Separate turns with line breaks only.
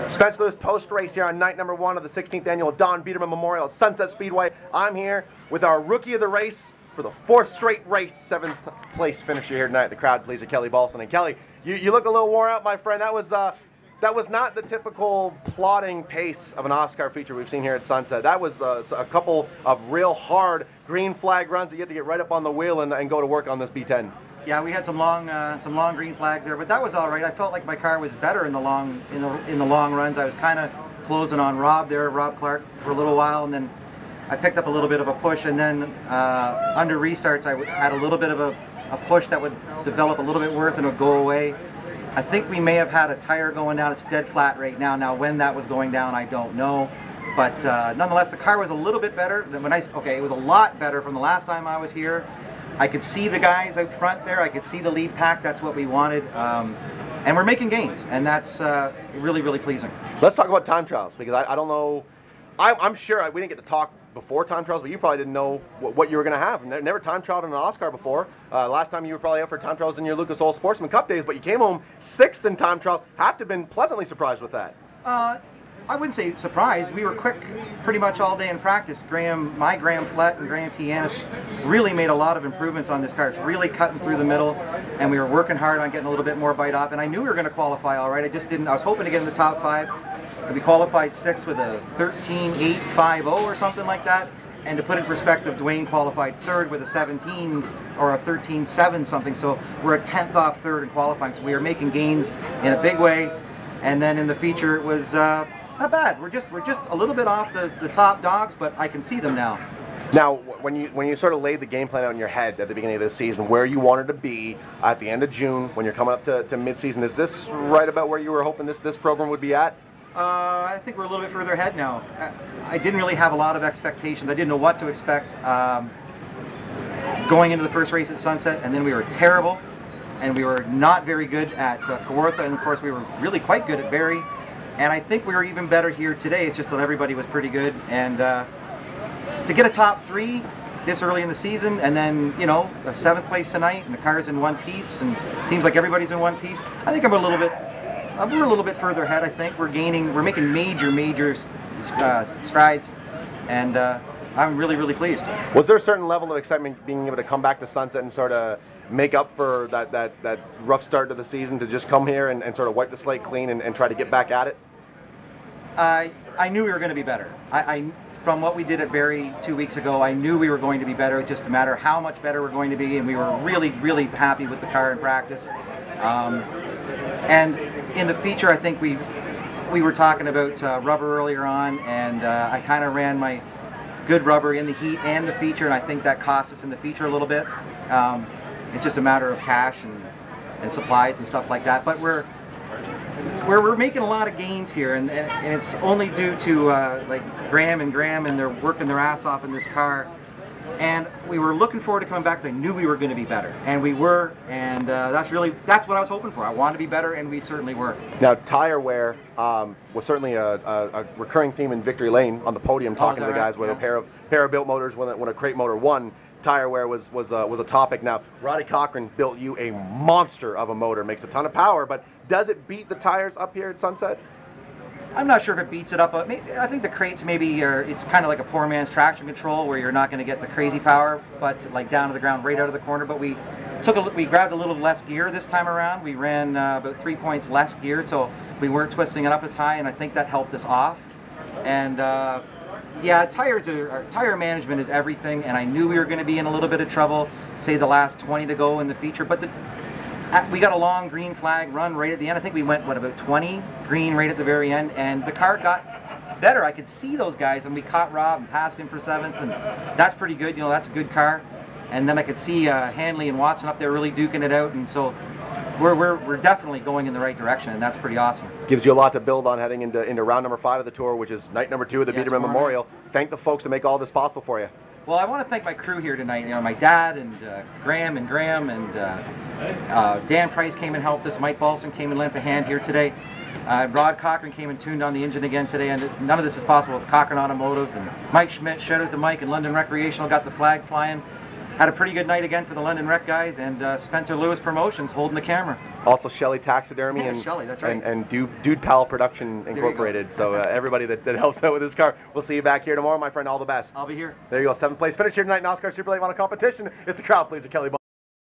Spencer Lewis post-race here on night number 1 of the 16th annual Don Biederman Memorial at Sunset Speedway. I'm here with our rookie of the race for the 4th straight race, 7th place finisher here tonight, the crowd pleaser, Kelly Balson. And Kelly, you look a little worn out, my friend. That was not the typical plodding pace of an OSCAAR feature we've seen here at Sunset. That was a couple of real hard green flag runs that you have to get right up on the wheel and go to work on this B10.
Yeah, we had some long green flags there, but that was all right. I felt like my car was better in the long runs. I was kind of closing on Rob Clark, for a little while, and then I picked up a little bit of a push, and then under restarts I had a little bit of a push that would develop a little bit worse and it would go away. I think we may have had a tire going down. It's dead flat right now. Now when that was going down, I don't know. But nonetheless, the car was a little bit better than when it was a lot better from the last time I was here. I could see the guys out front there. I could see the lead pack. That's what we wanted. And we're making gains, and that's really, really pleasing.
Let's talk about time trials, because I don't know. I'm sure we didn't get to talk before time trials, but you probably didn't know what you were going to have. Never time trialed in an OSCAAR before. Last time you were probably out for time trials in your Lucas Oil Sportsman Cup days, but you came home 6th in time trials. Have to have been pleasantly surprised with that.
I wouldn't say surprised. We were quick pretty much all day in practice. Graham Flett and Graham T. Annis really made a lot of improvements on this car. It's really cutting through the middle, and we were working hard on getting a little bit more bite off. And I knew we were going to qualify all right. I was hoping to get in the top 5. And we qualified 6th with a 13.850 or something like that. And to put in perspective, Dwayne qualified 3rd with a 17 or a 13.7 something. So we're a 10th off 3rd in qualifying. So we are making gains in a big way. And then in the feature, it was not bad. We're just a little bit off the top dogs, but I can see them now.
Now, when you sort of laid the game plan out in your head at the beginning of this season, where you wanted to be at the end of June when you're coming up to mid-season, is this right about where you were hoping this program would be at?
I think we're a little bit further ahead now. I didn't really have a lot of expectations. I didn't know what to expect going into the first race at Sunset, and then we were terrible, and we were not very good at Kawartha, and of course we were really quite good at Barrie. And I think we were even better here today. It's just that everybody was pretty good. And to get a top 3 this early in the season, and then, you know, a 7th place tonight, and the car's in one piece, and it seems like everybody's in one piece. I think we're a little bit further ahead. I think we're making major strides, and I'm really pleased.
Was there a certain level of excitement being able to come back to Sunset and sort of make up for that rough start to the season, to just come here and sort of wipe the slate clean and try to get back at it?
I knew we were going to be better. From what we did at Barrie 2 weeks ago, I knew we were going to be better. It's just a matter of how much better we're going to be, and we were really happy with the car in practice. And in the feature, I think we were talking about rubber earlier on, and I kind of ran my good rubber in the heat and the feature, and I think that cost us in the feature a little bit. It's just a matter of cash and supplies and stuff like that. But we're making a lot of gains here, and it's only due to like Graham, and they're working their ass off in this car. And we were looking forward to coming back, because I knew we were going to be better, and we were. And that's what I was hoping for. I wanted to be better, and we certainly were.
Now, tire wear was certainly a recurring theme in Victory Lane on the podium, talking to the guys with a pair of built motors when a crate motor won. Tire wear was a topic. Now, Roddy Cochran built you a monster of a motor, makes a ton of power, but does it beat the tires up here at Sunset?
I'm not sure if it beats it up. I think the crates it's kind of like a poor man's traction control, where you're not going to get the crazy power, but like down to the ground, right out of the corner. But we grabbed a little less gear this time around. We ran about 3 points less gear, so we weren't twisting it up as high, and I think that helped us off. And yeah, tire management is everything, and I knew we were going to be in a little bit of trouble, say the last 20 to go in the feature, but we got a long green flag run right at the end. I think we went, about 20 green right at the very end, and the car got better. I could see those guys, and we caught Rob and passed him for 7th, and that's pretty good. You know, that's a good car. And then I could see Hanley and Watson up there really duking it out, and so we're definitely going in the right direction, and that's pretty awesome.
Gives you a lot to build on heading into round number 5 of the tour, which is night number 2 of the Biederman Memorial. Thank the folks that make all this possible for you.
Well, I want to thank my crew here tonight. You know, my dad and Graham and Dan Price came and helped us. Mike Balson came and lent a hand here today. Rod Cochran came and tuned on the engine again today, and none of this is possible with Cochran Automotive. And Mike Schmidt, shout out to Mike, and London Recreational got the flag flying. had a pretty good night again for the London Rec guys, and Spencer Lewis Promotions holding the camera.
Also Shelley Taxidermy
Yeah, Shelley, that's right.
and Dude Pal Production Incorporated. So everybody that helps out with this car. We'll see you back here tomorrow, my friend. All the best.
I'll be here.
There you go. 7th place finish here tonight in OSCAAR Super Late Model competition. It's the crowd pleaser, Kelly Balson.